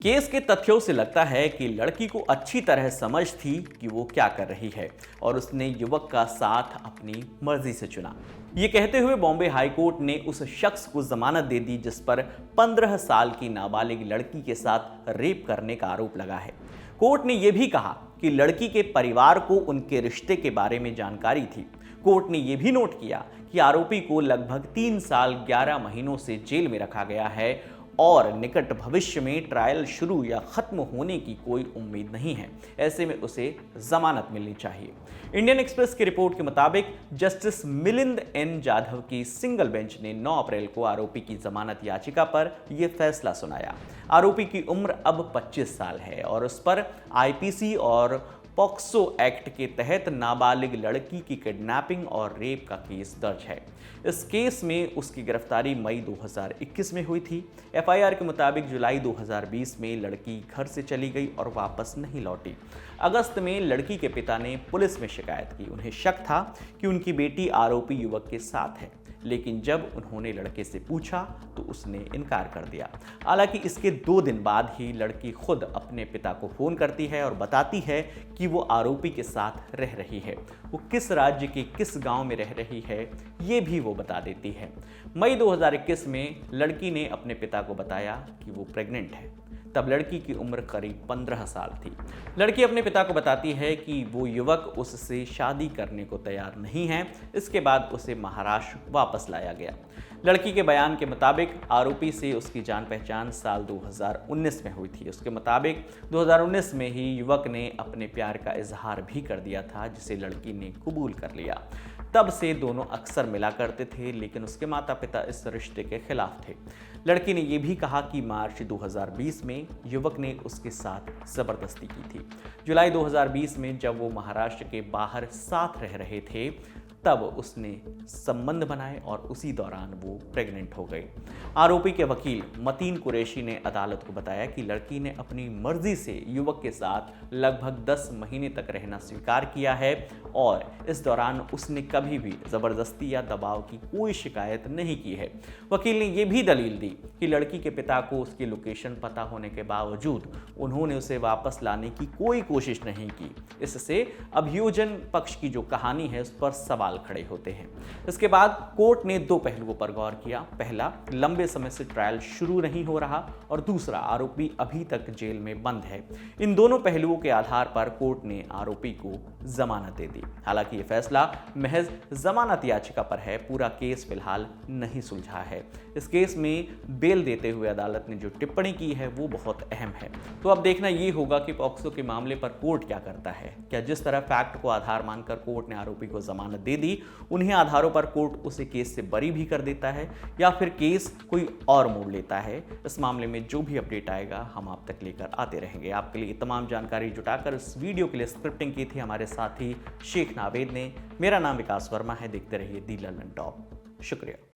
Case के तथ्यों से लगता है कि लड़की को अच्छी तरह समझ थी कि वो क्या कर रही है और उसने युवक का साथ अपनी मर्जी से चुना। ये कहते हुए बॉम्बे हाई कोर्ट ने उस शख्स को जमानत दे दी जिस पर 15 साल की नाबालिग लड़की के साथ रेप करने का आरोप लगा है। कोर्ट ने यह भी कहा कि लड़की के परिवार को उनके रिश्ते के बारे में जानकारी थी। कोर्ट ने यह भी नोट किया कि आरोपी को लगभग 3 साल 11 महीनों से जेल में रखा गया है और निकट भविष्य में ट्रायल शुरू या खत्म होने की कोई उम्मीद नहीं है। ऐसे में उसे जमानत मिलनी चाहिए। इंडियन एक्सप्रेस की रिपोर्ट के मुताबिक जस्टिस मिलिंद एन जाधव की सिंगल बेंच ने 9 अप्रैल को आरोपी की जमानत याचिका पर यह फैसला सुनाया। आरोपी की उम्र अब 25 साल है और उस पर आईपीसी और पॉक्सो एक्ट के तहत नाबालिग लड़की की किडनैपिंग और रेप का केस दर्ज है। इस केस में उसकी गिरफ्तारी मई 2021 में हुई थी। एफआईआर के मुताबिक जुलाई 2020 में लड़की घर से चली गई और वापस नहीं लौटी। अगस्त में लड़की के पिता ने पुलिस में शिकायत की। उन्हें शक था कि उनकी बेटी आरोपी युवक के साथ है, लेकिन जब उन्होंने लड़के से पूछा तो उसने इनकार कर दिया। हालांकि इसके 2 दिन बाद ही लड़की खुद अपने पिता को फोन करती है और बताती है कि वो आरोपी के साथ रह रही है। वो किस राज्य के किस गांव में रह रही है ये भी वो बता देती है। मई 2021 में लड़की ने अपने पिता को बताया कि वो प्रेग्नेंट है। तब लड़की की उम्र करीब 15 साल थी। लड़की अपने पिता को बताती है कि वो युवक उससे शादी करने को तैयार नहीं है। इसके बाद उसे महाराष्ट्र वापस लाया गया। लड़की के बयान के मुताबिक आरोपी से उसकी जान पहचान साल 2019 में हुई थी। उसके मुताबिक 2019 में ही युवक ने अपने प्यार का इजहार भी कर दिया था, जिसे लड़की ने कबूल कर लिया। तब से दोनों अक्सर मिला करते थे, लेकिन उसके माता पिता इस रिश्ते के खिलाफ थे। लड़की ने यह भी कहा कि मार्च 2020 में युवक ने उसके साथ जबरदस्ती की थी। जुलाई 2020 में जब वो महाराष्ट्र के बाहर साथ रह रहे थे तब उसने संबंध बनाए और उसी दौरान वो प्रेग्नेंट हो गई। आरोपी के वकील मतीन कुरैशी ने अदालत को बताया कि लड़की ने अपनी मर्जी से युवक के साथ लगभग 10 महीने तक रहना स्वीकार किया है और इस दौरान उसने कभी भी जबरदस्ती या दबाव की कोई शिकायत नहीं की है। वकील ने यह भी दलील दी कि लड़की के पिता को उसकी लोकेशन पता होने के बावजूद उन्होंने उसे वापस लाने की कोई कोशिश नहीं की। इससे अभियोजन पक्ष की जो कहानी है उस पर सवाल खड़े होते हैं। इसके बाद कोर्ट ने 2 पहलुओं पर गौर किया। पहला, लंबे समय से ट्रायल शुरू नहीं हो रहा और दूसरा, आरोपी अभी तक जेल में बंद है। इन दोनों पहलुओं के आधार पर कोर्ट ने आरोपी को जमानत दे दी। हालांकि यह फैसला महज जमानत याचिका पर है। पूरा केस फिलहाल नहीं सुलझा है। इस केस में बेल देते हुए अदालत ने जो टिप्पणी की है वो बहुत अहम है। तो अब देखना यह होगा कि पॉक्सो के मामले पर कोर्ट क्या करता है। क्या जिस तरह फैक्ट को आधार मानकर कोर्ट ने आरोपी को जमानत दे दी, उन्हीं आधारों पर कोर्ट उसे केस से बरी भी कर देता है या फिर केस कोई और मोड़ लेता है। इस मामले में जो भी अपडेट आएगा हम आप तक लेकर आते रहेंगे। आपके लिए तमाम जानकारी जुटाकर इस वीडियो के लिए स्क्रिप्टिंग की थी हमारे साथी शेख नावेद ने। मेरा नाम विकास वर्मा है। देखते रहिए दी लंदन टॉप। शुक्रिया।